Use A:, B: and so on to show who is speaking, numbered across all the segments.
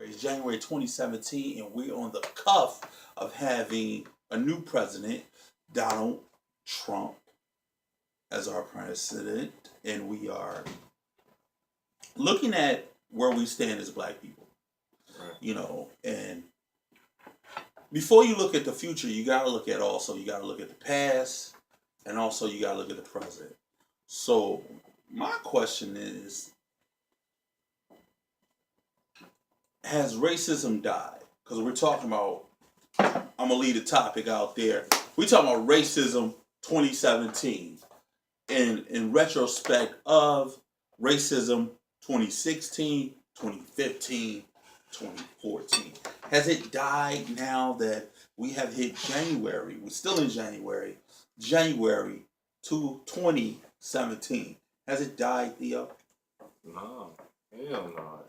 A: It's January 2017, and we're on the cuff of having a new president, Donald Trump, as our president, and we are looking at where we stand as black people.
B: Right.
A: And before you look at the future, you gotta look at the past, and also you gotta look at the present. So my question is, has racism died? Because we're talking about, I'm gonna leave the topic out there. We're talking about racism 2017, and in retrospect of racism 2016, 2015, 2014. Has it died now that we have hit January? We're still in January 2017. Has it died, Theo?
B: No. Hell no.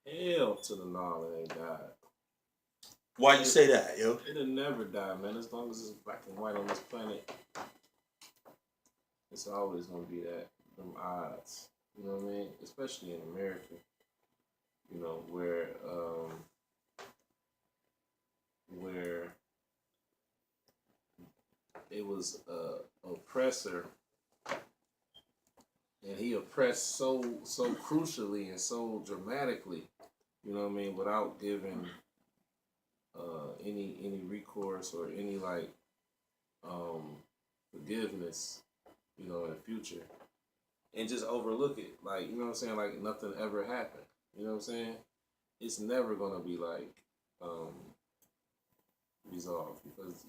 B: Hell to the no, it ain't died.
A: Why you say that, yo?
B: It'll never die, man. As long as it's black and white on this planet, it's always gonna be them odds. You know what I mean? Especially in America. Where it was a oppressor, and he oppressed so crucially and so dramatically, you know what I mean, without giving any recourse or any forgiveness, in the future, and just overlook it, like, you know what I'm saying, like nothing ever happened. You know what I'm saying? It's never gonna be like resolved, because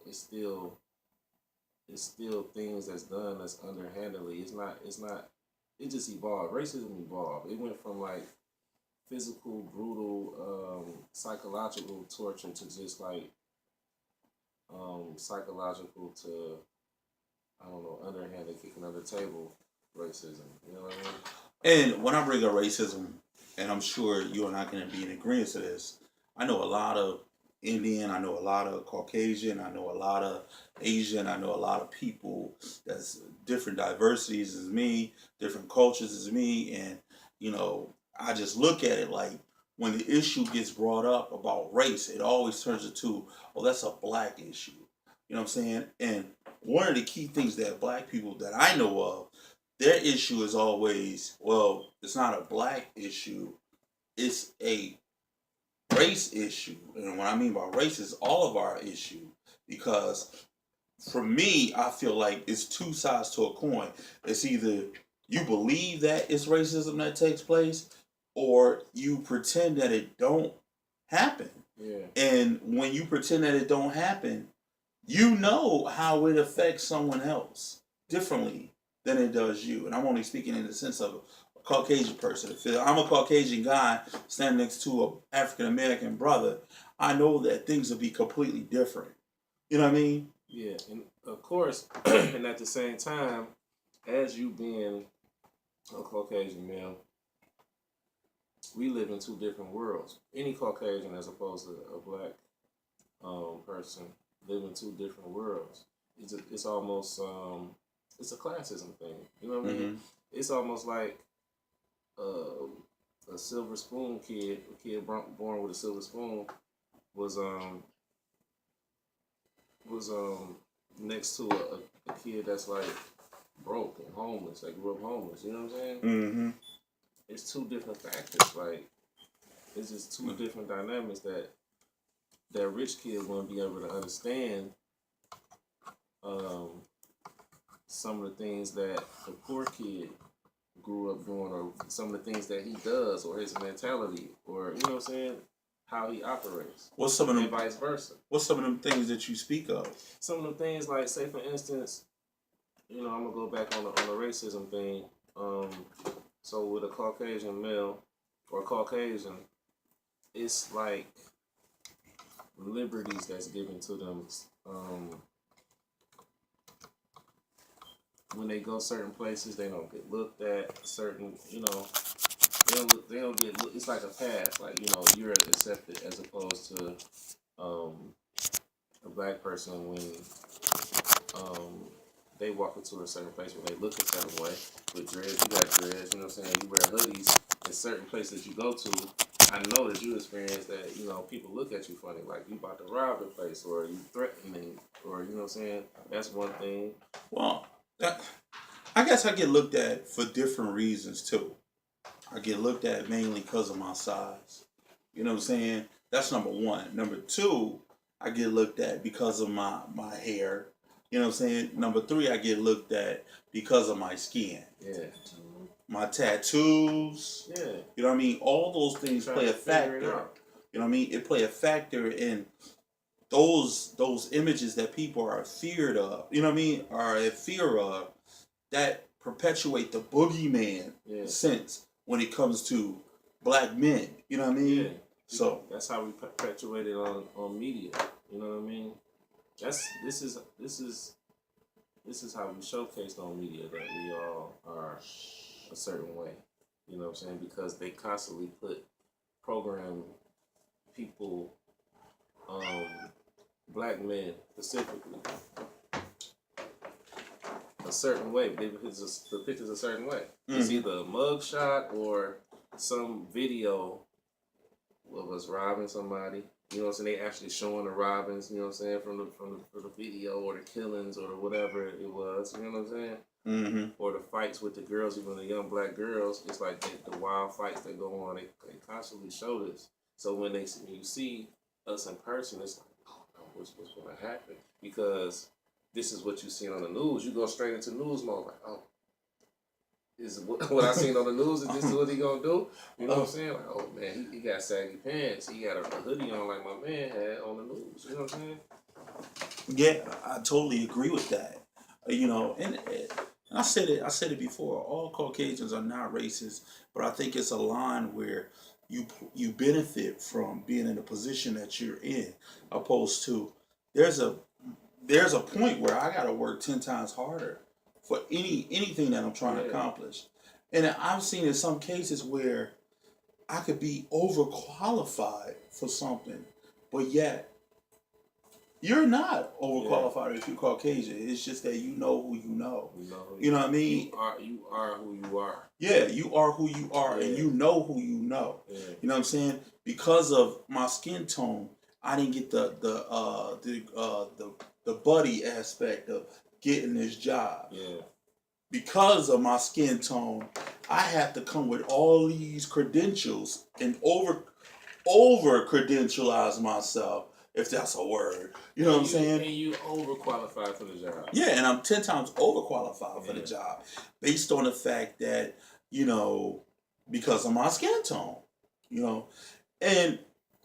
B: it's still things that's done that's underhandedly. It just evolved. Racism evolved. It went from like physical, brutal, psychological torture to just like psychological to, I don't know, underhanded, kicking under the table racism. You know what I mean?
A: And when I bring up racism, and I'm sure you and I can be in agreement to this, I know a lot of Indian, I know a lot of Caucasian, I know a lot of Asian, I know a lot of people that's different diversities as me, different cultures as me, and I just look at it like, when the issue gets brought up about race, it always turns into, oh, that's a black issue. You know what I'm saying? And one of the key things that black people that I know of, their issue is always, well, it's not a black issue, it's a race issue. And what I mean by race is all of our issue. Because for me, I feel like it's two sides to a coin. It's either you believe that it's racism that takes place, or you pretend that it don't happen.
B: Yeah.
A: And when you pretend that it don't happen, you know how it affects someone else differently than it does you. And I'm only speaking in the sense of a Caucasian person. If I'm a Caucasian guy standing next to an African American brother, I know that things will be completely different. You know what I mean?
B: Yeah, and of course, and at the same time, as you being a Caucasian male, we live in two different worlds. Any Caucasian, as opposed to a black person, live in two different worlds. It's almost it's a classism thing. You know what I mean? It's almost like a silver spoon kid, a kid born with a silver spoon, was next to a kid that's like broke and homeless. They grew up homeless. You know what I'm saying?
A: Mm-hmm.
B: It's two different factors. Like, it's just two different dynamics that rich kid won't be able to understand. Some of the things that the poor kid grew up doing, or some of the things that he does, or his mentality, or, you know what I'm saying, how he operates.
A: What's some of them?
B: And vice versa.
A: What's some of them things that you speak of?
B: Some of them things, like, say for instance, I'm gonna go back on the racism thing. So with a Caucasian male or Caucasian, it's like liberties that's given to them. When they go certain places, they don't get looked at. Certain, they don't get. It's like a pass. Like, you're accepted, as opposed to a black person when they walk into a certain place where they look a certain way with dreads. You got dreads. You know what I'm saying? You wear hoodies in certain places you go to. I know that you experienced that. You know, people look at you funny, like you about to rob the place, or you threatening, or you know what I'm saying. That's one thing.
A: Well, that, I guess I get looked at for different reasons too. I get looked at mainly because of my size. You know what I'm saying? That's number one. Number two, I get looked at because of my hair. You know what I'm saying? Number three, I get looked at because of my skin.
B: Yeah.
A: My tattoos.
B: Yeah.
A: You know what I mean? All those things
B: Trying
A: play
B: to
A: a
B: figure it
A: factor.
B: out.
A: You know what I mean? It play a factor in those images that people are feared of. You know what I mean? Are in fear of, that perpetuate the boogeyman
B: Yeah.
A: sense when it comes to black men. You know what I mean?
B: Yeah.
A: So
B: that's how we perpetuate it on media. You know what I mean? This is how we showcased on media that we all are a certain way. You know what I'm saying? Because they constantly program people, black men specifically, a certain way. They the pictures a certain way. It's either a mug shot or some video of us robbing somebody. You know what I'm saying? They actually showing the robbings, you know what I'm saying, from the video or the killings or whatever it was. You know what I'm saying?
A: Mm-hmm.
B: Or the fights with the girls, even the young black girls. It's like the wild fights that go on. They constantly show this. So when you see us in person, it's like, oh no, what's going to happen? Because this is what you see on the news. You go straight into news mode, like, oh, is what I seen on the news, is this what he gonna do? You know what I'm saying? Like, oh man, he got saggy pants. He got a hoodie on like my man had on the news. You know what I'm saying?
A: Yeah, I totally agree with that. You know, and I said it before. All Caucasians are not racist, but I think it's a line where you benefit from being in the position that you're in, opposed to there's a point where I got to work 10 times harder for anything that I'm trying to accomplish. And I've seen in some cases where I could be overqualified for something, but yet you're not overqualified if you're Caucasian. It's just that you know who you know. You know what I mean?
B: You are who you are.
A: Yeah, you are who you are, and you know who you know.
B: Yeah.
A: You know what I'm saying? Because of my skin tone, I didn't get the buddy aspect of getting this job.
B: Yeah.
A: Because of my skin tone, I have to come with all these credentials and over credentialize myself, if that's a word. You know what I'm saying?
B: And you overqualified for the job.
A: Yeah, and I'm 10 times overqualified for the job based on the fact that, you know, because of my skin tone, you know. And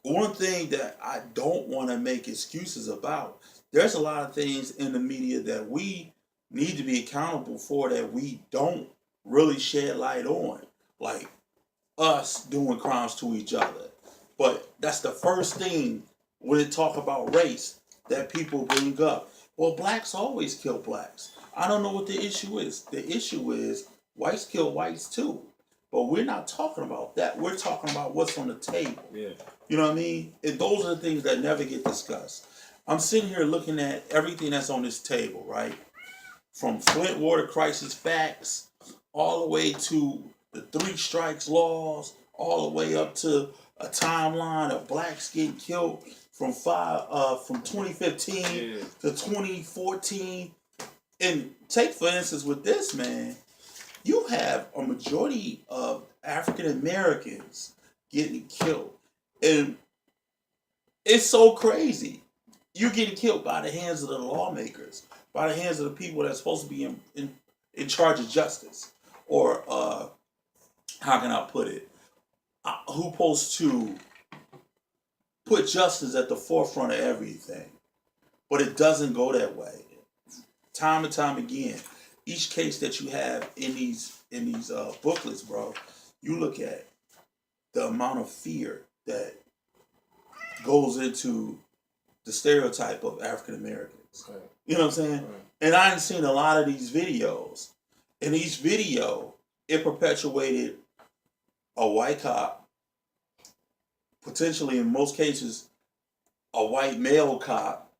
A: one thing that I don't want to make excuses about, there's a lot of things in the media that we need to be accountable for that we don't really shed light on. Like us doing crimes to each other. But that's the first thing when they talk about race that people bring up. Well, blacks always kill blacks. I don't know what the issue is. The issue is whites kill whites too. But we're not talking about that. We're talking about what's on the table.
B: Yeah.
A: You know what I mean? And those are the things that never get discussed. I'm sitting here looking at everything that's on this table, right? From Flint water crisis facts all the way to the 3 strikes laws, all the way up to a timeline of blacks getting killed from 2015 to 2014. And take for instance with this, man, you have a majority of African Americans getting killed. And it's so crazy. You're getting killed by the hands of the lawmakers, by the hands of the people that's supposed to be in charge of justice. Or, how can I put it? Who's supposed to put justice at the forefront of everything. But it doesn't go that way. Time and time again, each case that you have in these booklets, bro, you look at the amount of fear that goes into the stereotype of African Americans. Right. You know what I'm saying? Right. And I've seen a lot of these videos. In each video, it perpetuated a white cop, potentially in most cases, a white male cop,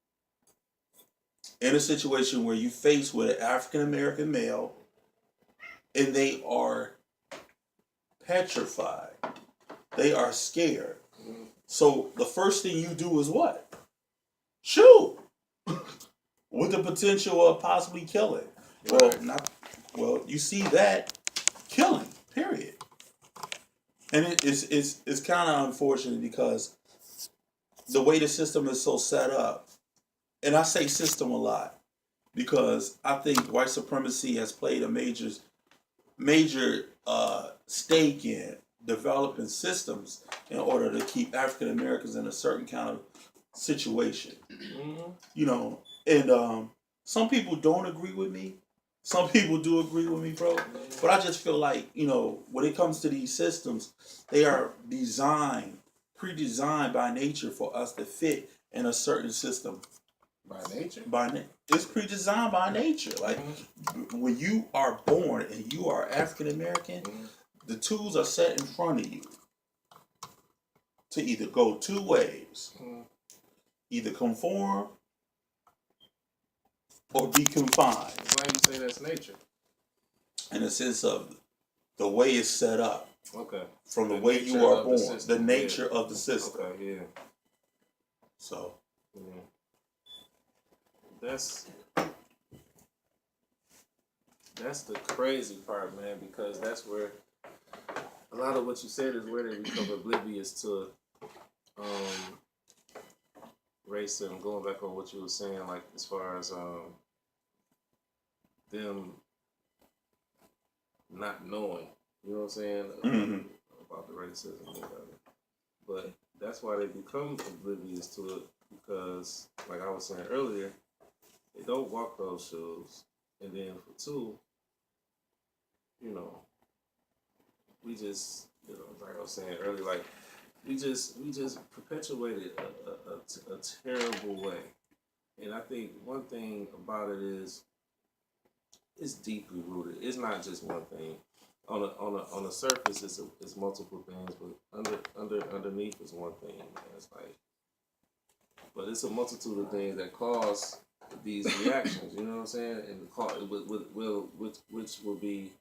A: in a situation where you face with an African American male, and they are petrified They are scared.
B: Mm-hmm.
A: So the first thing you do is what? Shoot, with the potential of possibly killing. Well,
B: Right.
A: not well. You see that killing. Period. And it's kind of unfortunate because the way the system is so set up, and I say system a lot because I think white supremacy has played a major stake in developing systems in order to keep African Americans in a certain kind of situation.
B: Mm-hmm.
A: You know, and some people don't agree with me. Some people do agree with me, bro. But I just feel like, when it comes to these systems, they are pre-designed by nature for us to fit in a certain system.
B: By nature?
A: It's pre-designed by nature. Like, when you are born and you are African American, the tools are set in front of you to either go two ways, either conform or be confined.
B: Why you say that's nature?
A: In the sense of the way it's set up.
B: Okay.
A: From the
B: The
A: way
B: nature
A: you are
B: of the
A: born.
B: system,
A: The nature of the system.
B: Okay, yeah.
A: So,
B: Yeah. That's the crazy part, man, because that's where a lot of what you said is where they become oblivious to race. And going back on what you were saying, like as far as them not knowing, you know what I'm saying, about the racism and whatever. But that's why they become oblivious to it, because, like I was saying earlier, they don't walk those shoes. And then for two, we just, like I was saying earlier, like we just perpetuated a terrible way. And I think one thing about it is it's deeply rooted. It's not just one thing. On the surface, it's multiple things, but underneath is one thing. It's like, but it's a multitude of things that cause these reactions. You know what I'm saying? And which will be,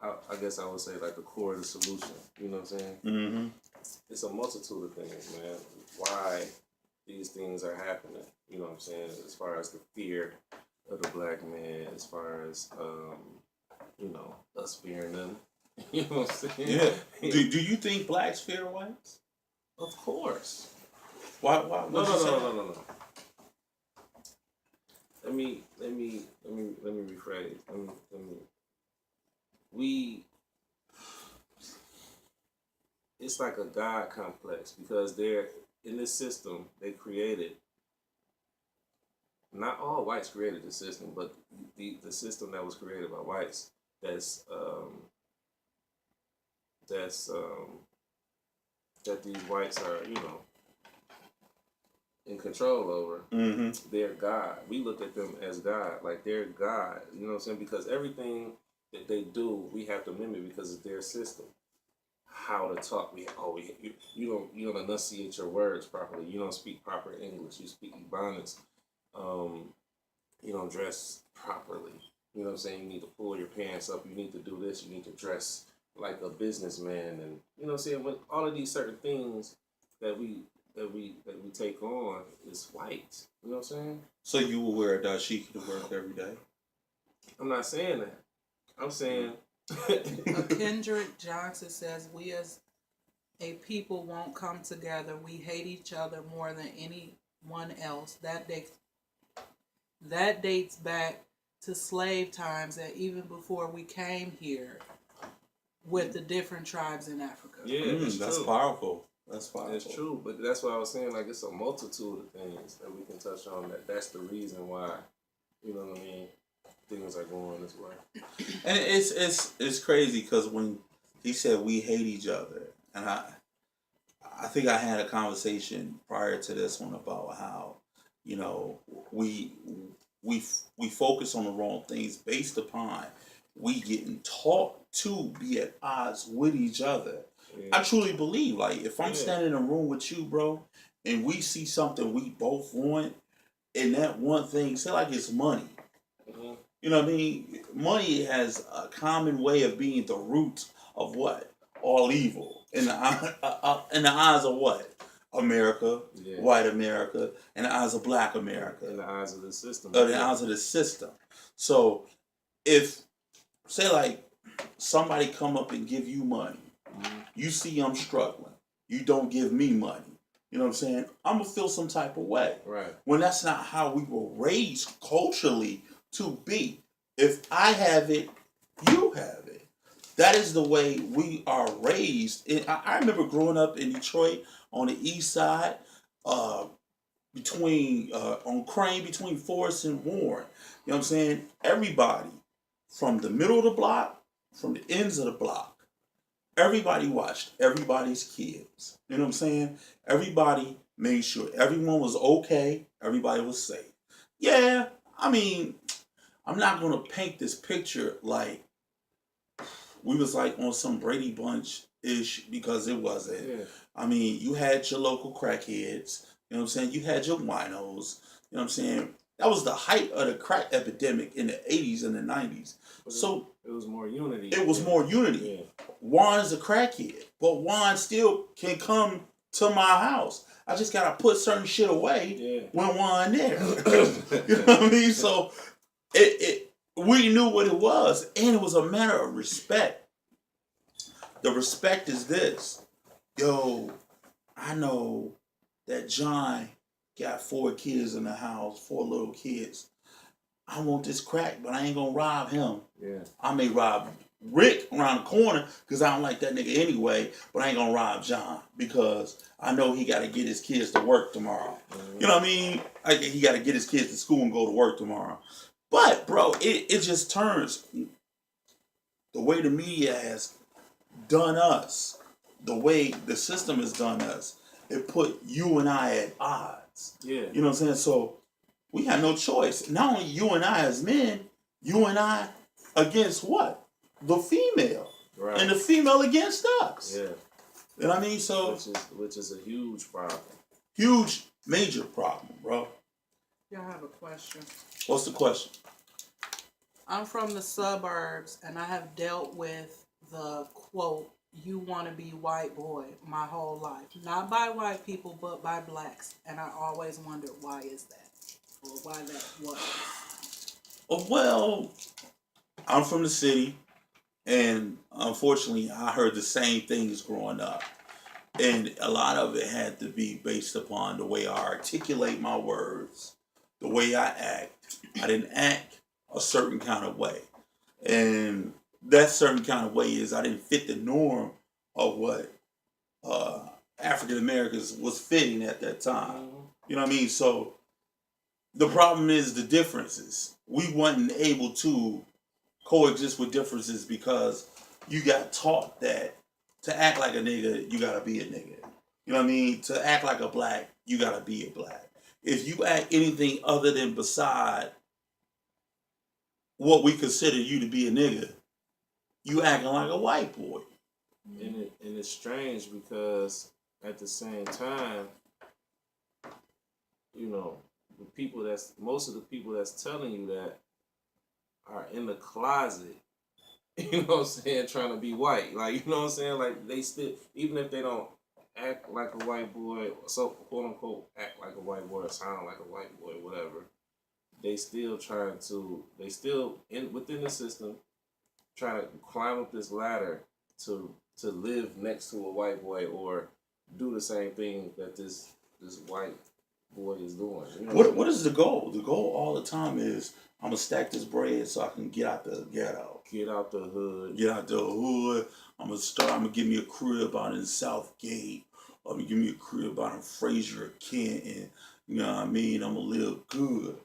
B: I guess I would say, like the core of the solution. You know what I'm saying?
A: mm-hmm.
B: It's a multitude of things, man. Why these things are happening? You know what I'm saying? As far as the fear of the black man, as far as us fearing them. You know what I'm saying?
A: Yeah. Do you think blacks fear whites?
B: Of course.
A: Why?
B: No. Let me rephrase. It's like a God complex, because they're in this system they created. Not all whites created the system, but the system that was created by whites that these whites are, in control over.
A: Mm-hmm.
B: They're God. We look at them as God, like they're God. You know what I'm saying? Because everything that they do, we have to mimic because it's their system. How to talk? You don't enunciate your words properly. You don't speak proper English. You speak Ebonics. You don't dress properly. You know what I'm saying? You need to pull your pants up. You need to do this. You need to dress like a businessman, and you know what I'm saying. When all of these certain things that we take on is white. You know what I'm saying?
A: So you will wear a dashiki to work every day?
B: I'm not saying that. I'm saying.
C: Kendrick Johnson says, "We as a people won't come together. We hate each other more than anyone else." That dates back to slave times, and even before we came here, with the different tribes in Africa.
B: Yeah,
A: that's powerful. That's powerful.
B: It's true, but that's why I was saying, like, it's a multitude of things that we can touch on. That's the reason why, you know what I mean, things are going this way.
A: And it's crazy because when he said we hate each other, and I think I had a conversation prior to this one about how, we focus on the wrong things based upon we getting taught to be at odds with each other. Yeah. I truly believe, like, if I'm standing in a room with you, bro, and we see something we both want, and that one thing, say like it's money. Mm-hmm. You know what I mean? Money has a common way of being the root of what? All evil. In the eyes of what? America,
B: Yeah.
A: white America, in the eyes of black America.
B: In the eyes of the system.
A: In the eyes of the system. So if, say like, somebody come up and give you money, you see I'm struggling, you don't give me money, you know what I'm saying? I'm gonna feel some type of way.
B: Right.
A: When that's not how we were raised culturally to be. If I have it, you have it. That is the way we are raised. I remember growing up in Detroit on the east side, on Crane between Forest and Warren. You know what I'm saying? Everybody from the middle of the block, from the ends of the block, everybody watched everybody's kids. You know what I'm saying? Everybody made sure everyone was okay, everybody was safe. Yeah, I mean, I'm not gonna paint this picture like we was like on some Brady Bunch ish, because it wasn't.
B: Yeah.
A: I mean, you had your local crackheads, you know what I'm saying? You had your winos, you know what I'm saying? That was the height of the crack epidemic in the 80s and the 90s.
B: But
A: So
B: it was more unity.
A: it was more unity.
B: Yeah.
A: Juan's a crackhead, but Juan still can come to my house. I just gotta put certain shit away when Juan there. You know what I mean? So we knew what it was, and it was a matter of respect. The respect is this. Yo, I know that John got 4 kids in the house, 4 little kids. I want this crack, but I ain't gonna rob him.
B: Yeah.
A: I may rob Rick around the corner because I don't like that nigga anyway, but I ain't gonna rob John because I know he gotta get his kids to work tomorrow. Mm-hmm. You know what I mean? He gotta get his kids to school and go to work tomorrow. But, bro, it just turns the way the media has done us, the way the system has done us. It put you and I at odds.
B: Yeah.
A: You know what I'm saying? So we had no choice. Not only you and I as men, you and I against what? The female.
B: Right.
A: And the female against us.
B: Yeah.
A: You know what I mean? So
B: which is a huge problem.
A: Huge, major problem, bro.
C: Yeah, I have a question.
A: What's the question?
C: I'm from the suburbs, and I have dealt with the quote, "You want to be white boy," my whole life. Not by white people, but by blacks. And I always wondered, why is that? Or why that was.
A: Well, I'm from the city, and unfortunately, I heard the same things growing up. And a lot of it had to be based upon the way I articulate my words, the way I act. I didn't act a certain kind of way. And that certain kind of way is I didn't fit the norm of what African Americans was fitting at that time. Mm-hmm. You know what I mean? So the problem is the differences. We weren't able to coexist with differences because you got taught that to act like a nigga, you gotta be a nigga. You know what I mean? To act like a black, you gotta be a black. If you act anything other than beside what we consider you to be a nigga, you acting like a white boy.
B: And it's strange because at the same time, you know, most of the people that's telling you that are in the closet, you know what I'm saying, trying to be white. Like, you know what I'm saying? Like, they still, even if they don't act like a white boy, so quote unquote act like a white boy or sound like a white boy, whatever, they still within the system trying to climb up this ladder to live next to a white boy or do the same thing that this white boy is doing. You know
A: what is the goal? The goal all the time is I'm gonna stack this bread so I can get out the ghetto.
B: Get out the hood.
A: Get out the hood. I'm gonna give me a crib out in Southgate. I'm gonna give me a crib out in Fraser or Canton. You know what I mean? I'm gonna live good.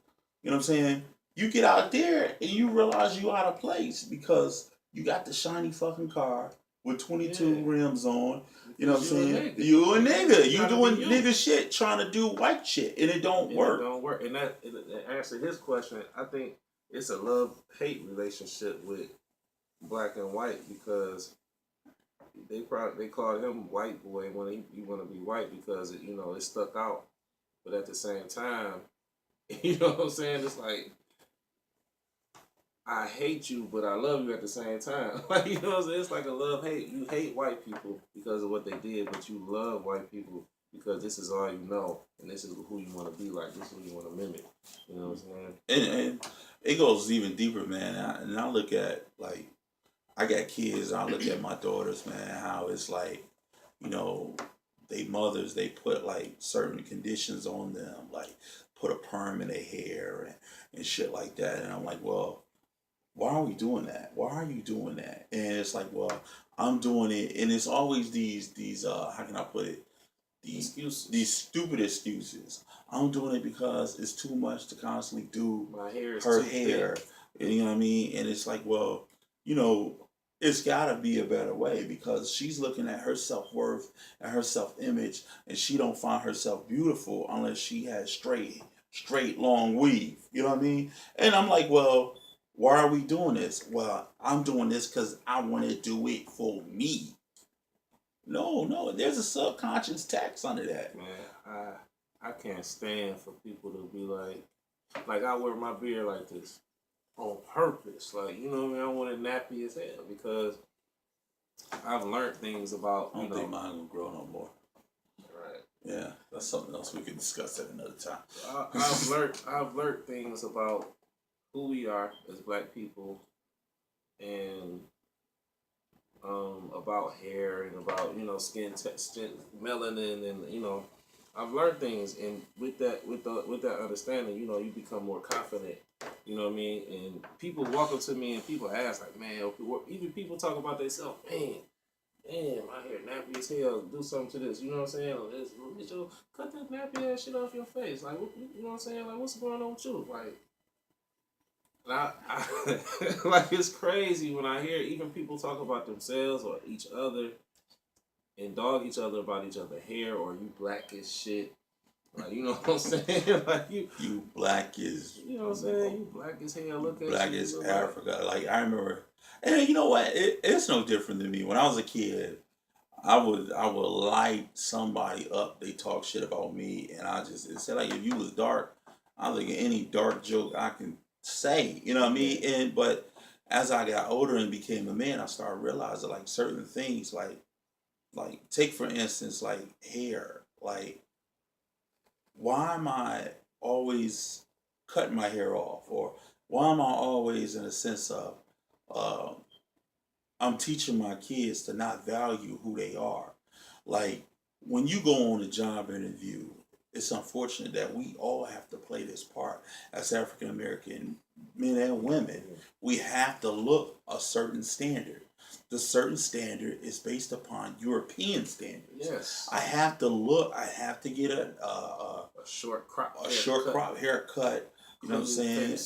A: You know what I'm saying? You get out there and you realize you out of place because you got the shiny fucking car with 22 rims on. You know what I'm saying? You a nigga. You doing nigga shit trying to do white shit and it don't work.
B: It don't work. And that answer his question, I think it's a love-hate relationship with black and white because they call him white boy when you want to be white because it stuck out. But at the same time, you know what I'm saying? It's like I hate you, but I love you at the same time. Like, you know what I'm saying? It's like a love hate. You hate white people because of what they did, but you love white people because this is all you know, and this is who you want to be like. This is who you want to mimic. You know what I'm saying?
A: And it goes even deeper, man. And I look at, like, I got kids. I look at my daughters, man. How it's like, you know, they mothers, they put like certain conditions on them, like put a perm in their hair and shit like that. And I'm like, well, why are we doing that? Why are you doing that? And it's like, well, I'm doing it, and it's always these how can I put it?
B: Excuses.
A: These stupid excuses. I'm doing it because it's too much to constantly do
B: My hair is
A: her
B: too
A: hair.
B: thick.
A: And you know what I mean? And it's like, well, you know, it's gotta be a better way because she's looking at her self worth and her self image, and she don't find herself beautiful unless she has straight long weave. You know what I mean? And I'm like, well, why are we doing this? Well, I'm doing this because I want to do it for me. No, there's a subconscious tax under that.
B: Man, I can't stand for people to be like I wear my beard like this on purpose. Like, you know what I mean? I want it nappy as hell because I've learned things about,
A: I
B: you
A: don't think
B: know.
A: mine gonna grow no more.
B: Right.
A: Yeah, that's something else we can discuss at another time.
B: I've learned things about who we are as black people and about hair and about, you know, skin melanin, and, you know, I've learned things, and with that understanding, you know, you become more confident. You know what I mean? And people walk up to me and people ask like, man, even people talk about themselves, man, my hair nappy as hell. Do something to this. You know what I'm saying? Mitchell, cut that nappy ass shit off your face. Like, you know what I'm saying? Like, what's going on with you? Like, and like, it's crazy when I hear even people talk about themselves or each other and dog each other about each other hair, or you black as shit. Like, you know what I'm saying? Like,
A: you black is,
B: you know what I'm saying? You black as hell. Look at
A: black
B: you.
A: as
B: Look
A: Africa. Like I remember, and you know what? It's no different than me. When I was a kid, I would light somebody up. They talk shit about me, and it said like if you was dark, I was like any dark joke I can say. You know what I mean? And but as I got older and became a man, I started realizing like certain things, like take for instance like hair. Like why am I always cutting my hair off, or why am I always in a sense of uh, I'm teaching my kids to not value who they are. Like when you go on a job interview, it's unfortunate that we all have to play this part as African American men and women. We have to look a certain standard. The certain standard is based upon European standards.
B: Yes.
A: I have to look. I have to get
B: A short crop.
A: a short crop haircut. You know what I'm saying?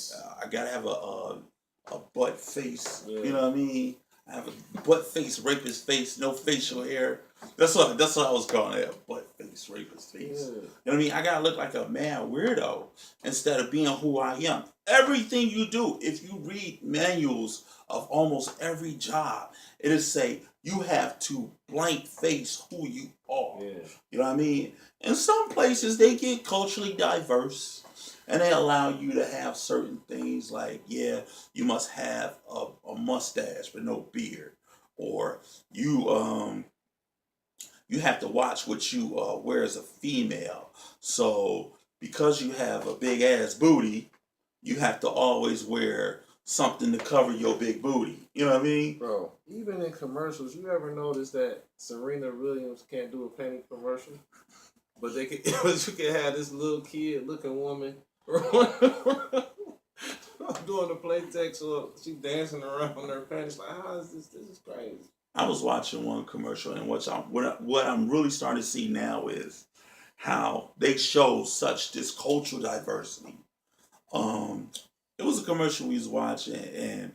A: I gotta have a butt face.
B: Yeah.
A: You know what I mean? I have a butt face, rapist face, no facial hair. That's what I was calling it, a butt face, rapist face.
B: Yeah.
A: You know what I mean? I gotta look like a mad weirdo instead of being who I am. Everything you do, if you read manuals of almost every job, it'll say you have to blank face who you are.
B: Yeah.
A: You know what I mean? In some places, they get culturally diverse and they allow you to have certain things like, yeah, you must have a mustache but no beard, or you have to watch what you wear as a female. So because you have a big ass booty, you have to always wear something to cover your big booty. You know what I mean?
B: Bro, even in commercials, you ever notice that Serena Williams can't do a penny commercial? But they can, but you can have this little kid looking woman doing the playtex, or she dancing around in her panties. Like, how is this? This is crazy.
A: I was watching one commercial, and what I'm really starting to see now is how they show such this cultural diversity. Um, it was a commercial we was watching, and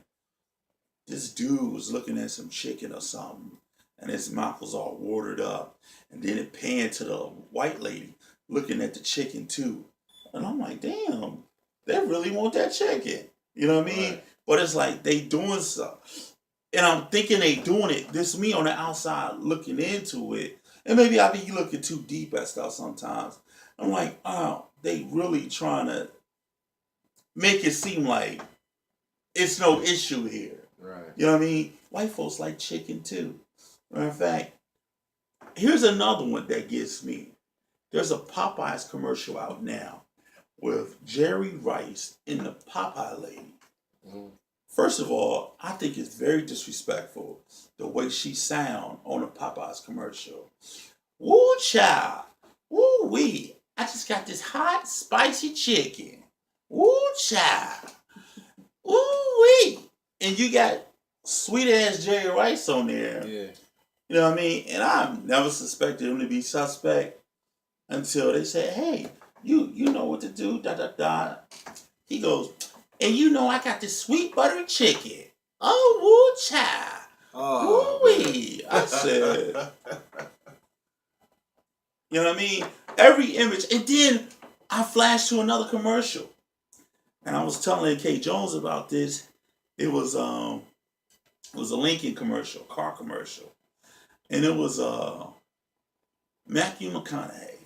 A: this dude was looking at some chicken or something, and his mouth was all watered up, and then it panned to the white lady looking at the chicken too, and I'm like, damn, they really want that chicken. You know what I mean?
B: Right.
A: But it's like they doing stuff. And I'm thinking they doing it. This me on the outside looking into it. And maybe I be looking too deep at stuff sometimes. I'm like, oh, they really trying to make it seem like it's no issue here.
B: Right.
A: You know what I mean? White folks like chicken too. Matter of fact, here's another one that gets me. There's a Popeyes commercial out now with Jerry Rice and the Popeye lady.
B: Mm-hmm.
A: First of all, I think it's very disrespectful the way she sound on a Popeyes commercial. Woo child, woo wee. I just got this hot, spicy chicken. Woo child, woo wee. And you got sweet ass Jerry Rice on there.
B: Yeah.
A: You know what I mean? And I never suspected him to be suspect until they said, "Hey, you know what to do." Da da da. He goes, "And you know I got this sweet butter chicken. Oh, woo child.
B: Oh,
A: Woo-wee." I said, you know what I mean? Every image. And then I flashed to another commercial. And I was telling K. Jones about this. It was a Lincoln commercial, car commercial. And it was Matthew McConaughey.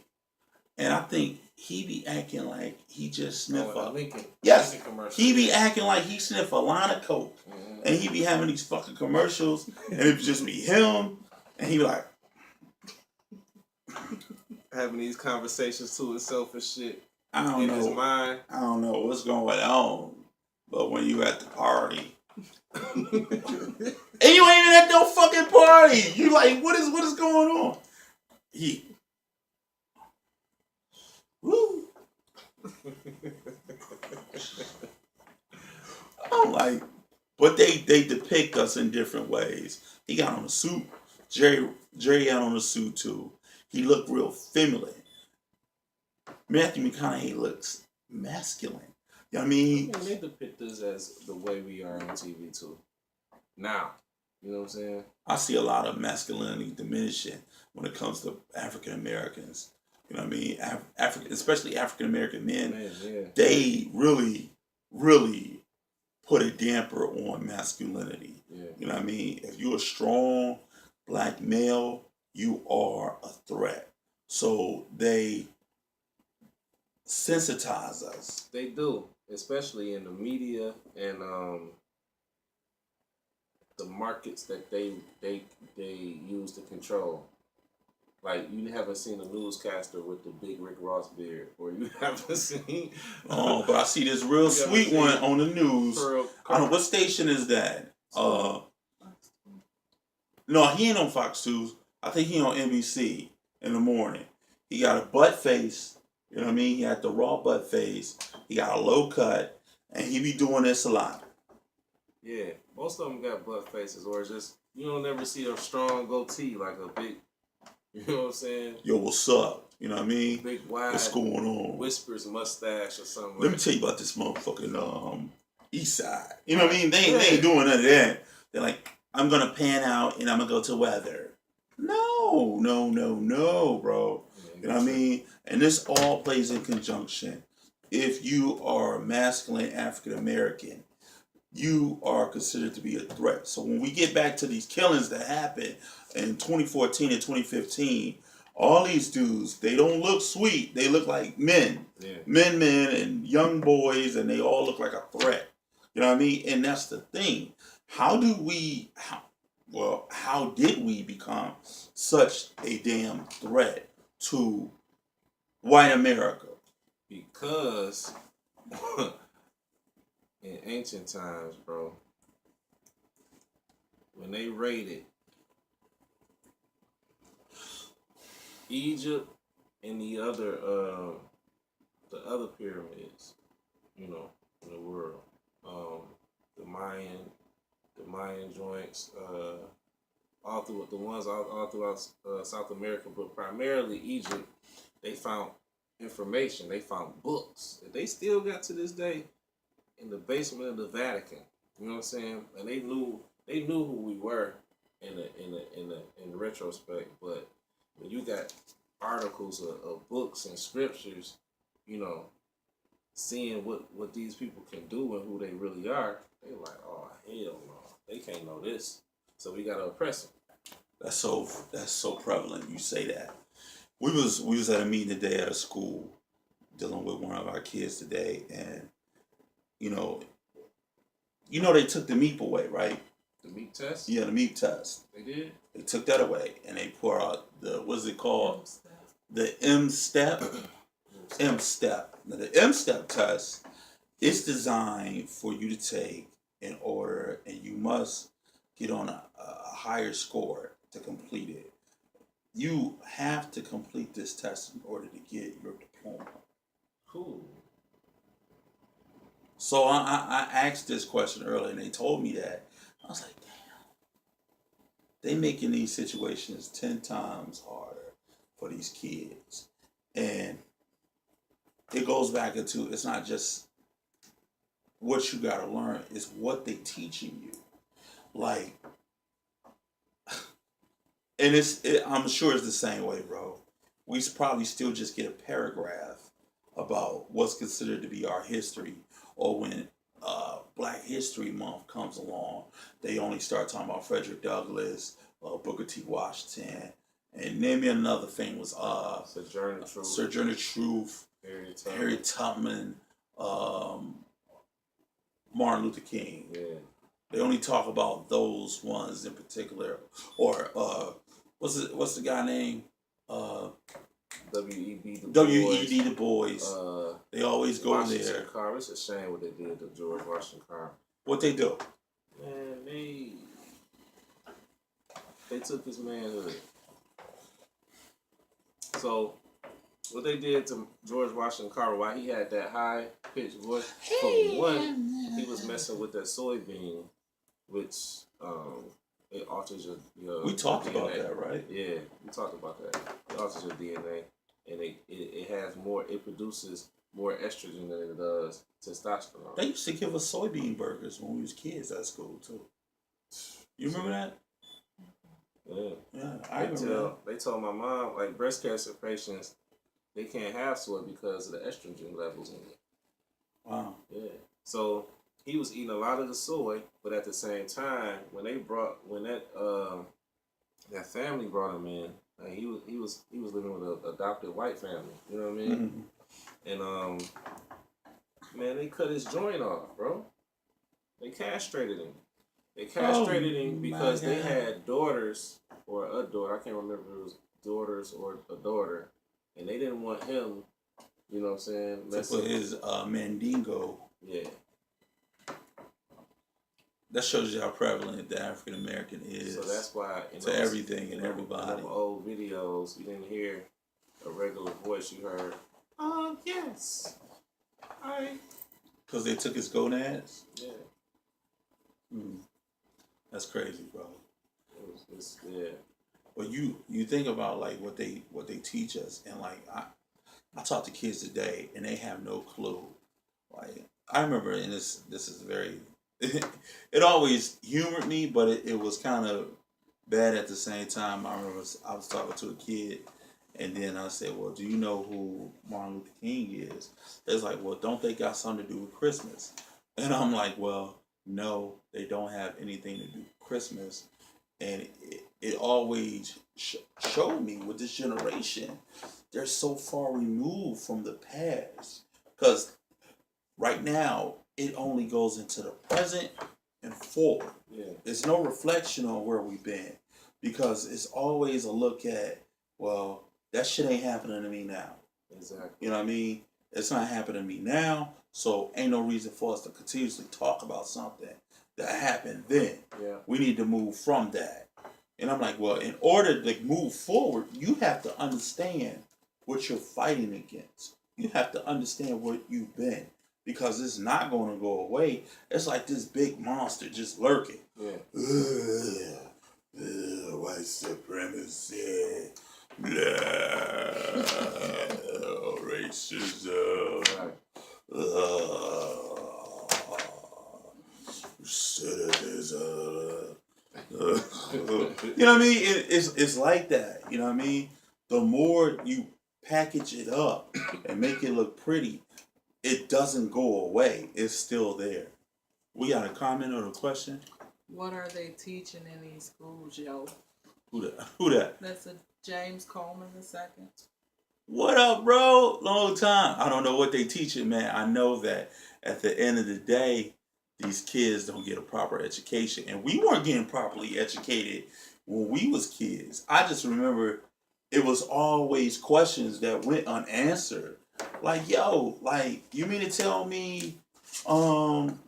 A: And I think he be acting like he just sniffed a
B: Lincoln.
A: Yes.
B: Lincoln commercial.
A: He be acting like he sniffed a line of coke.
B: Mm-hmm.
A: And he be having these fucking commercials. And it would just be him. And he be like,
B: having these conversations to himself and shit.
A: I don't
B: in
A: know.
B: his mind.
A: I don't know what's going on. But when you at the party. And you ain't even at no fucking party. You like, what is going on? He. Woo. I'm like, but they depict us in different ways. He got on a suit. Jerry got on a suit too. He looked real feminine. Matthew McConaughey looks masculine. You know what I mean?
B: Yeah, they depict us as the way we are on TV too. Now, you know what I'm saying?
A: I see a lot of masculinity diminishing when it comes to African Americans. You know what I mean? Especially African American men.
B: Man, yeah.
A: They really, really put a damper on masculinity.
B: Yeah.
A: You know what I mean? If you're a strong black male, you are a threat. So they sensitize us.
B: They do, especially in the media and the markets that they use to control. Like, you haven't seen a newscaster with the big Rick Ross beard, or you haven't seen.
A: Oh, but I see this real sweet one on the news. I don't know what station is that. No, he ain't on Fox 2. I think he on NBC in the morning. He got a butt face. You know what I mean? He had the raw butt face. He got a low cut, and he be doing this a lot.
B: Yeah, most of them got butt faces, or just you don't never see a strong goatee like a big. You know what I'm saying?
A: Yo, what's up? You know what I mean?
B: Big wide.
A: What's going on?
B: Whispers mustache or something.
A: Let me tell you about this motherfucking East Side. You know what I mean? They ain't doing none of that. They're like, I'm gonna pan out and I'm gonna go to weather. No, bro. You know what I mean? And this all plays in conjunction. If you are a masculine African American, you are considered to be a threat. So when we get back to these killings that happened in 2014 and 2015, all these dudes, they don't look sweet. They look like men. Yeah. Men, and young boys, and they all look like a threat. You know what I mean? And that's the thing. How did we become such a damn threat to white America?
B: Because in ancient times, bro, when they raided Egypt and the other pyramids, you know, in the world, the Mayan joints, all throughout South America, but primarily Egypt, they found information. They found books that they still got to this day in the basement of the Vatican. You know what I'm saying? And they knew who we were in the retrospect. But when you got articles of books and scriptures, you know, seeing what these people can do and who they really are, they like, oh hell no, they can't know this. So we gotta oppress them.
A: That's so prevalent. You say that. We was at a meeting today at a school dealing with one of our kids today, and you know, you know they took the MEP away, right?
B: The meat test?
A: Yeah, the MEP test.
B: They did?
A: They took that away, and they pour out the, what's it called?
C: Stuff.
A: The M step. M step. Now, the M step test is designed for you to take in order, and you must get on a higher score to complete it. You have to complete this test in order to get your diploma.
B: Cool.
A: So I asked this question earlier, and they told me that. I was like, damn, they making these situations 10 times harder for these kids. And it goes back into, it's not just what you got to learn, it's what they teaching you. Like, and I'm sure it's the same way, bro. We probably still just get a paragraph about what's considered to be our history, or when Black History Month comes along, they only start talking about Frederick Douglass, Booker T. Washington, and name me another famous Sojourner Truth, Harriet Tubman, Martin Luther King.
B: Yeah.
A: They only talk about those ones in particular, or what's the guy name?
B: W.E.B.
A: Du Bois. They always go
B: Washington
A: there.
B: Carver. It's a shame what they did to George Washington Carver.
A: What they do?
B: Man, they took his manhood. So what they did to George Washington Carver, why he had that high pitched voice, for one, he was messing with that soybean, which it alters your
A: We talked
B: DNA.
A: about that, right?
B: Yeah, we talked about that. It alters your DNA, and it has more. It produces more estrogen than it does testosterone.
A: They used to give us soybean burgers when we was kids at school too. You remember that?
B: Yeah.
A: Yeah, I remember that.
B: They told my mom, like, breast cancer patients, they can't have soy because of the estrogen levels in it.
A: Wow.
B: Yeah. So he was eating a lot of the soy, but at the same time, when that family brought him in, like, he was living with an adopted white family. You know what I mean?
A: Mm-hmm.
B: And man, they cut his joint off, bro. They castrated him. They castrated him because they had daughters or a daughter. I can't remember if it was daughters or a daughter, and they didn't want him. You know what I'm saying?
A: To put his mandingo.
B: Yeah.
A: That shows you how prevalent the African American is.
B: So that's why
A: everything and everybody.
B: In old videos, you didn't hear a regular voice. You heard, yes,
A: because they took his gonads.
B: Yeah.
A: That's crazy, bro.
B: Yeah.
A: But you think about like what they teach us, and like I talk to kids today, and they have no clue. Like I remember, and this is very. It always humored me, but it was kind of bad at the same time. I remember I was talking to a kid, and then I said, "Well, do you know who Martin Luther King is?" It's like, "Well, don't they got something to do with Christmas?" And I'm like, "Well, no, they don't have anything to do with Christmas." And it always showed me with this generation, they're so far removed from the past. Because right now, it only goes into the present and forward.
B: Yeah.
A: There's no reflection on where we've been. Because it's always a look at, well, that shit ain't happening to me now.
B: Exactly.
A: You know what I mean? It's not happening to me now, so ain't no reason for us to continuously talk about something that happened then.
B: Yeah.
A: We need to move from that. And I'm like, well, in order to move forward, you have to understand what you're fighting against. You have to understand what you've been. Because it's not going to go away. It's like this big monster just lurking.
B: Yeah.
A: White supremacy. Blah, racism.
B: Right.
A: Citizen. You know what I mean? It's like that. You know what I mean? The more you package it up and make it look pretty, it doesn't go away. It's still there. We got a comment or a question?
C: What are they teaching in these schools, yo?
A: Who that?
C: That's a James Coleman II.
A: What up, bro? Long time. I don't know what they teaching, man. I know that at the end of the day, these kids don't get a proper education, and we weren't getting properly educated when we was kids. I just remember it was always questions that went unanswered. Like, yo, like, you mean to tell me, um,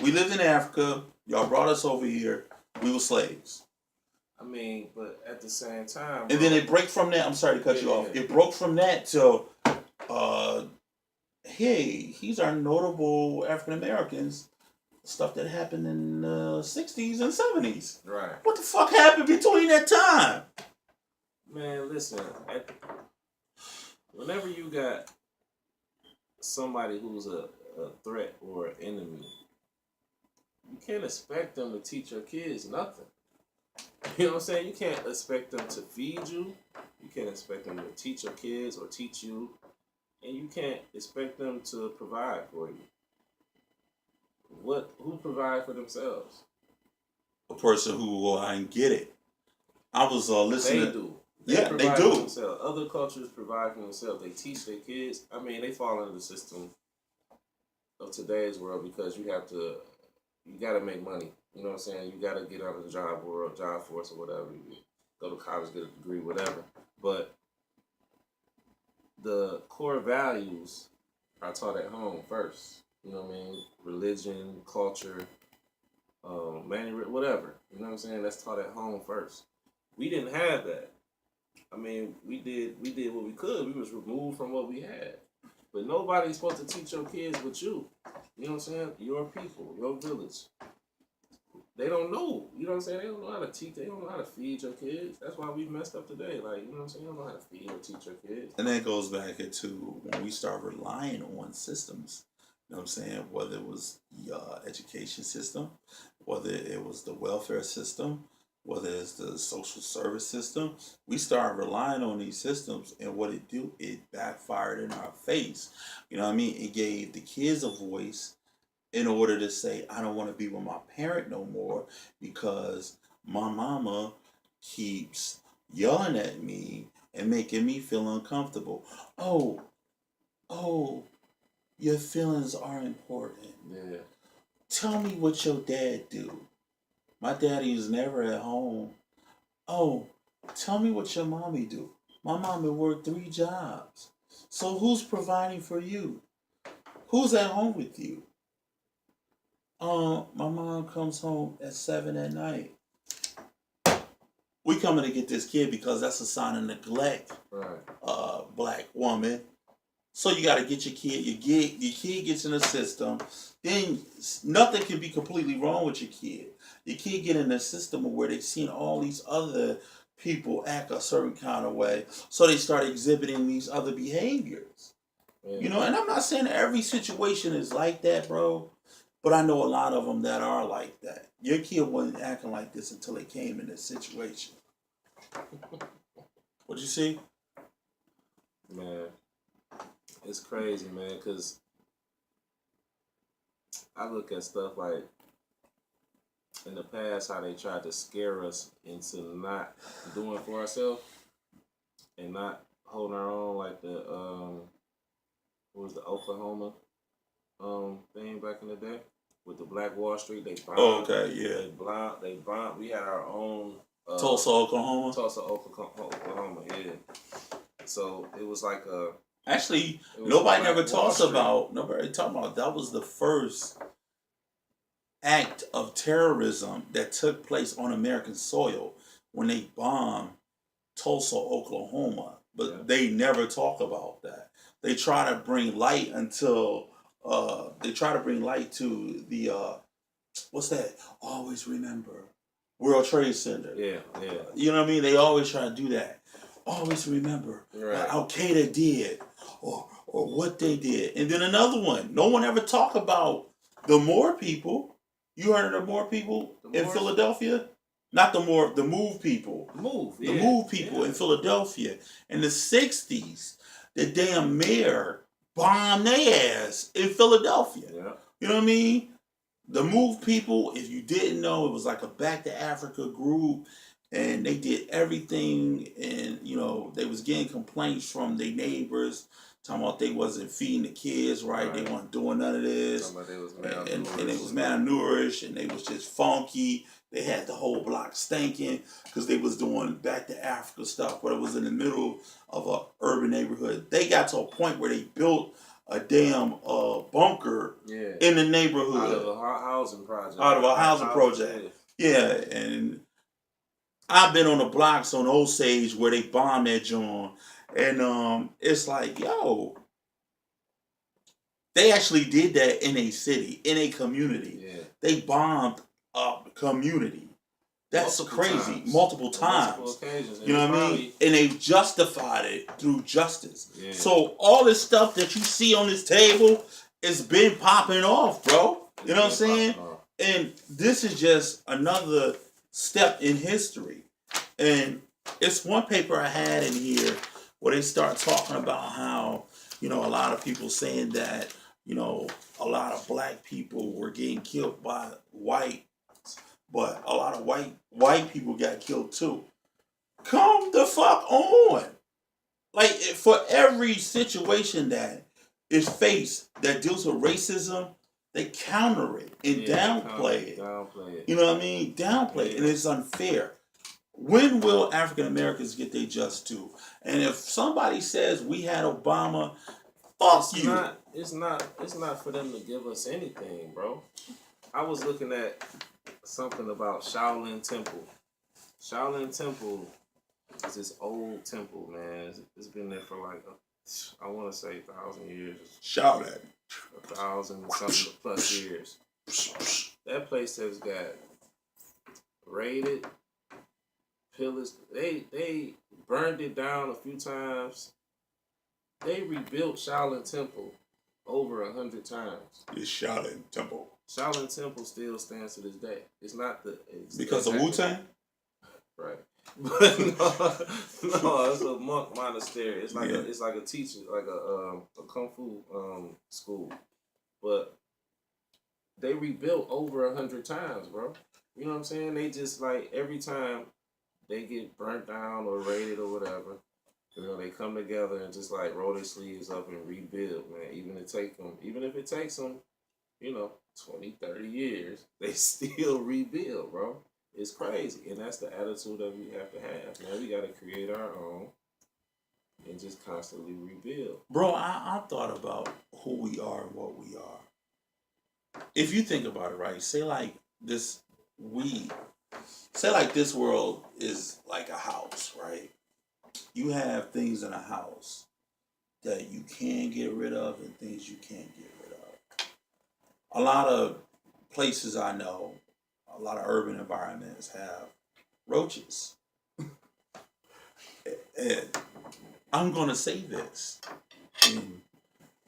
A: we lived in Africa, y'all brought us over here, we were slaves.
B: I mean, but at the same time,
A: And then it broke from that. I'm sorry to cut you off.
B: Yeah.
A: It broke from that to, uh, hey, he's our notable African Americans. Stuff that happened in the 60s and 70s.
B: Right.
A: What the fuck happened between that time?
B: Man, listen. Whenever you got somebody who's a threat or an enemy, you can't expect them to teach your kids nothing. You know what I'm saying? You can't expect them to feed you. You can't expect them to teach your kids or teach you. And you can't expect them to provide for you. Who provide for themselves?
A: A person who will go out and get it. I was listening.
B: They do.
A: They
B: provide
A: do.
B: For themselves. Other cultures provide for themselves. They teach their kids. I mean, they fall into the system of today's world because you got to make money. You know what I'm saying? You got to get out of the job world, job force, or whatever. You go to college, get a degree, whatever. But the core values are taught at home first. You know what I mean? Religion, culture, whatever. You know what I'm saying? That's taught at home first. We didn't have that. I mean, we did what we could. We was removed from what we had. But nobody's supposed to teach your kids but you. You know what I'm saying? Your people, your village. They don't know. You know what I'm saying? They don't know how to teach. They don't know how to feed your kids. That's why we messed up today. Like, you know what I'm saying? You don't know how to feed or teach your kids.
A: And that goes back into when we start relying on systems. You know what I'm saying? Whether it was the education system, whether it was the welfare system, whether it's the social service system, we started relying on these systems, and what it backfired in our face. You know what I mean? It gave the kids a voice in order to say, I don't want to be with my parent no more because my mama keeps yelling at me and making me feel uncomfortable. Oh, your feelings are important.
B: Yeah.
A: Tell me what your dad do. My daddy is never at home. Oh, tell me what your mommy do. My mommy worked 3 jobs. So who's providing for you? Who's at home with you? My mom comes home at 7 at night. We coming to get this kid because that's a sign of neglect.
B: Right.
A: Black woman. So you got to get your kid. Your kid gets in the system. Then nothing can be completely wrong with your kid. Your kid get in the system where they've seen all these other people act a certain kind of way, so they start exhibiting these other behaviors. Yeah. You know, and I'm not saying every situation is like that, bro. But I know a lot of them that are like that. Your kid wasn't acting like this until they came in this situation. What'd you see?
B: Man, it's crazy, man, because I look at stuff like in the past how they tried to scare us into not doing for ourselves and not holding our own, like the what was the Oklahoma thing back in the day with the Black Wall Street. They bombed.
A: Oh, okay, yeah.
B: They bombed. We had our own
A: Tulsa, Oklahoma.
B: Oklahoma, yeah. So it was like a.
A: Actually, nobody talks about that was the first act of terrorism that took place on American soil when they bombed Tulsa, Oklahoma. But they never talk about that. They try to bring light to the what's that? Always remember World Trade Center.
B: Yeah.
A: You know what I mean? They always try to do that. Always remember what Al Qaeda did or what they did. And then another one. No one ever talk about the Moor people. You heard of the Moor people in Philadelphia? Not the Moor, the Move people. The Move people in Philadelphia. In the 60s, the damn mayor bombed their ass in Philadelphia. Yeah. You know what I mean? The Move people, if you didn't know, it was like a Back to Africa group, and they did everything, and they was getting complaints from their neighbors talking about they wasn't feeding the kids right. They weren't doing none of this.
B: They was
A: and they was malnourished and they was just funky. They had the whole block stinking because they was doing back to Africa stuff, but it was in the middle of a urban neighborhood. They got to a point where they built a damn bunker in the neighborhood.
B: Out of a housing project.
A: Yeah, and I've been on the blocks on Osage where they bombed that joint, and it's like, yo, they actually did that in a city, in a community.
B: Yeah.
A: They bombed a community. That's crazy. Multiple times.
B: Multiple occasions.
A: You know what I mean? And they justified it through justice.
B: Yeah.
A: So all this stuff that you see on this table has been popping off, bro. You know what I'm saying? And this is just another step in history. And it's one paper I had in here where they start talking about how, a lot of people saying that, a lot of black people were getting killed by white, but a lot of white people got killed too. Come the fuck on. Like, for every situation that is faced that deals with racism, they counter it and downplay it. You know what I mean? Downplay it. And it's unfair. When will African Americans get their just due? And if somebody says we had Obama, fuck you.
B: It's not for them to give us anything, bro. I was looking at something about Shaolin Temple. Shaolin Temple is this old temple, man. It's been there for like, I want to say 1,000 years.
A: Shout at
B: 1,000 something plus years. That place has got raided, pillaged. They burned it down a few times. They rebuilt Shaolin Temple over 100 times.
A: It's Shaolin Temple.
B: Shaolin Temple still stands to this day. It's not
A: because of Wu-Tang?
B: Right. But no, it's a monk monastery. It's like it's like a teacher, like a kung fu school. But they rebuilt over 100 times, bro. You know what I'm saying? They just like every time they get burnt down or raided or whatever, they come together and just like roll their sleeves up and rebuild, man. Even if it takes them, 20, 30 years, they still rebuild, bro. It's crazy. And that's the attitude that we have to have, man. We got to create our own and just constantly rebuild.
A: Bro, I thought about who we are and what we are. If you think about it, right, say like this world is like a house, right? You have things in a house that you can get rid of and things you can't get rid of. A lot of places I know, a lot of urban environments have roaches. And I'm going to say this. And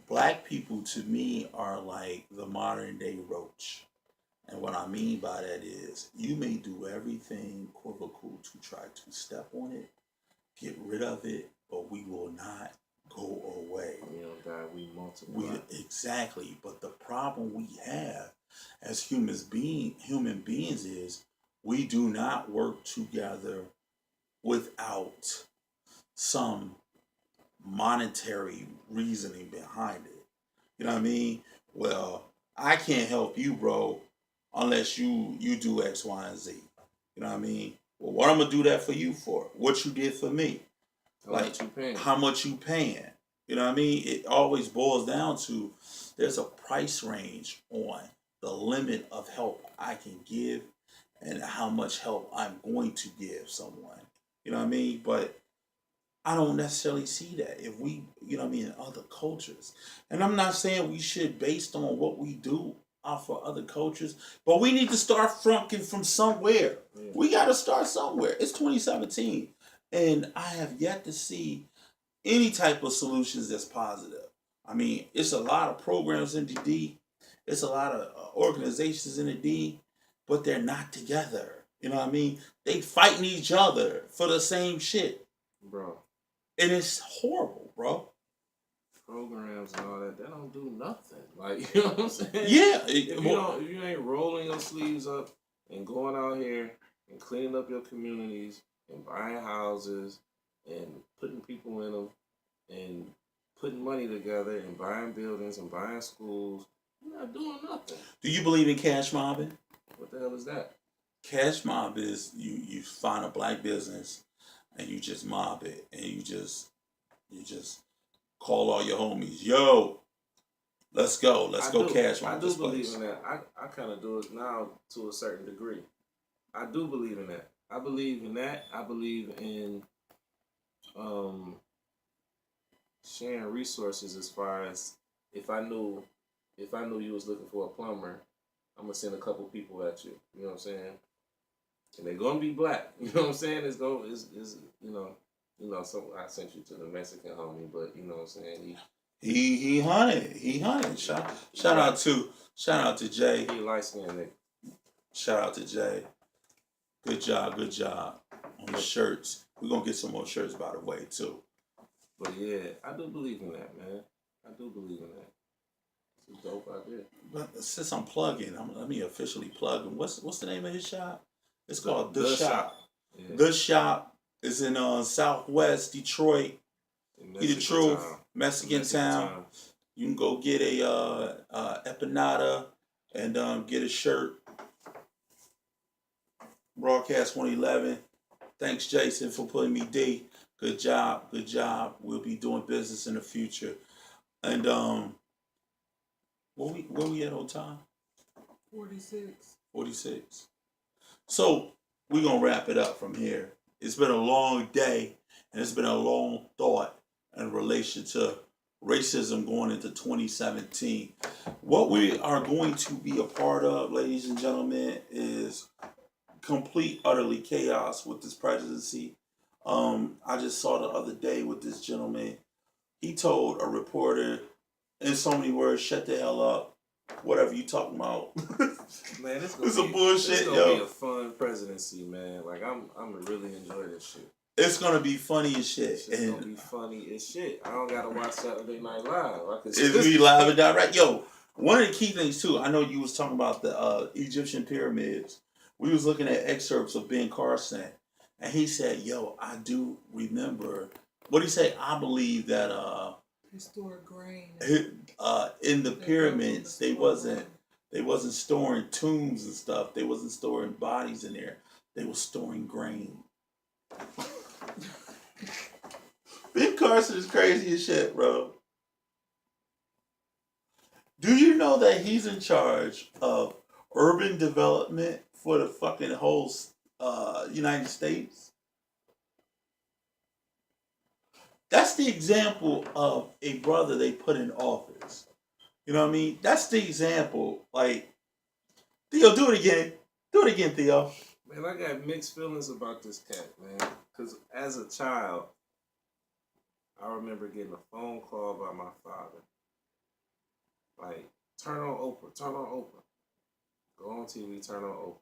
A: black people, to me, are like the modern day roach. And what I mean by that is you may do everything equivocal to try to step on it, get rid of it, but we will not go away.
B: We don't die, we multiply.
A: Exactly. But the problem we have as human beings is we do not work together without some monetary reasoning behind it. You know what I mean? Well, I can't help you, bro, unless you do X, Y, and Z. You know what I mean? Well, what I'm gonna do that for you for? What you did for me? How much you paying? You know what I mean? It always boils down to there's a price range on the limit of help I can give and how much help I'm going to give someone. You know what I mean? But I don't necessarily see that if we, in other cultures. And I'm not saying we should based on what we do for other cultures, but we need to start flunking from somewhere. Yeah. We got to start somewhere. It's 2017, and I have yet to see any type of solutions that's positive. I mean, it's a lot of programs in the D. It's a lot of organizations in the D, but they're not together. You know what I mean? They fighting each other for the same shit.
B: Bro.
A: And it's horrible, bro.
B: Programs and all that, they don't do nothing. Like, you know what I'm saying?
A: Yeah.
B: If you ain't rolling your sleeves up and going out here and cleaning up your communities and buying houses and putting people in them and putting money together and buying buildings and buying schools. You're not doing nothing.
A: Do you believe in cash mobbing?
B: What the hell is that?
A: Cash mob is you find a black business and you just mob it and you just call all your homies. Yo, let's go. Let's go cash mob this place.
B: I do believe in that. I kind of do it now to a certain degree. I do believe in that. I believe in that. I believe in sharing resources as far as if I knew you was looking for a plumber, I'm gonna send a couple people at you. You know what I'm saying? And they're gonna be black. You know what I'm saying? It's so I sent you to the Mexican homie, but you know what I'm saying?
A: He hunted. He hunted. Shout out to Jay.
B: He light skinned nigga.
A: Shout out to Jay. Good job on the shirts. We're gonna get some more shirts by the way too.
B: But yeah, I do believe in that, man. I do believe in that. It's a dope idea.
A: But since I'm plugging, let me officially plug him. What's the name of his shop? It's called The Shop.
B: Yeah.
A: The Shop is in Southwest Detroit. He the truth, Mexican town. You can go get a empanada and get a shirt. Broadcast 111. Thanks, Jason, for putting me D. Good job. We'll be doing business in the future. And where we at on time? 46. So we're gonna wrap it up from here. It's been a long day and it's been a long thought in relation to racism going into 2017. What we are going to be a part of, ladies and gentlemen, is complete, utterly chaos with this presidency. I just saw the other day with this gentleman. He told a reporter in so many words, shut the hell up. Whatever you talking about.
B: Man, this
A: is a bullshit,
B: It's gonna be a fun presidency, man. Like I'm gonna really enjoy this shit.
A: It's gonna be funny as shit.
B: It's gonna be funny as shit. I don't gotta watch Saturday Night Live.
A: It's gonna be live and direct. Yo, one of the key things too, I know you was talking about the Egyptian pyramids. We was looking at excerpts of Ben Carson, and he said, yo, I do remember, what he say? I believe that
C: they stored grain.
A: In the pyramids, they wasn't storing tombs and stuff. They wasn't storing bodies in there. They were storing grain. Ben Carson is crazy as shit, bro. Do you know that he's in charge of urban development for the fucking whole United States? That's the example of a brother they put in office. You know what I mean? That's the example. Like, Theo, do it again. Do it again, Theo.
B: Man, I got mixed feelings about this cat, man. Because as a child, I remember getting a phone call by my father. Like, turn on Oprah. Go on TV, turn on Oprah.